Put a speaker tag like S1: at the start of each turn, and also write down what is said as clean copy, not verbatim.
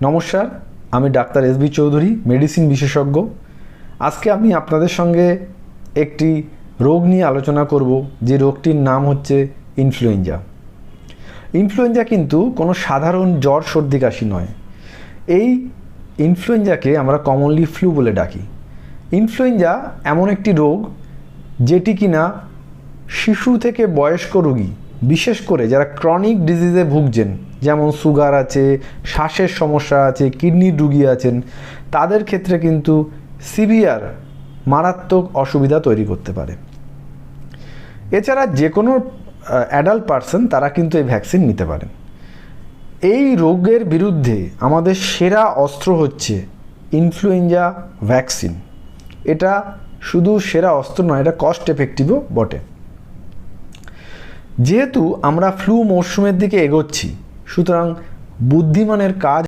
S1: নমস্কার, আমি doctor SB. Chowdhury, medicine বিশেষজ্ঞ। আজকে আমি আপনাদের সঙ্গে একটি রোগ নিয়ে আলোচনা করব, যে রোগটির নাম হচ্ছে ইনফ্লুয়েঞ্জা। ইনফ্লুয়েঞ্জা কিন্তু কোনো সাধারণ জ্বর, সর্দি, কাশি নয়। এই ইনফ্লুয়েঞ্জাকে আমরা কমনলি ফ্লু বলে ডাকি। ইনফ্লুয়েঞ্জা এমন একটি রোগ যেটি কিনা শিশু থেকে বয়স্ক রোগী, বিশেষ করে যারা ক্রনিক ডিজিজে ভুগছেন, যেমন সুগার আছে, শ্বাসের সমস্যা আছে, কিডনির রোগী আছেন, তাদের ক্ষেত্রে কিন্তু সিভিয়ার মারাত্মক অসুবিধা তৈরি করতে পারে। এছাড়া যে কোনো অ্যাডাল্ট পারসন তারা কিন্তু এই ভ্যাকসিন নিতে পারেন। এই রোগের বিরুদ্ধে আমাদের সেরা অস্ত্র হচ্ছে ইনফ্লুয়েঞ্জা ভ্যাকসিন। এটা শুধু সেরা অস্ত্র নয়, এটা কস্ট এফেক্টিভও বটে। যেহেতু আমরা ফ্লু মরশুমের দিকে এগোচ্ছি, সুতরাং বুদ্ধিমানের কাজ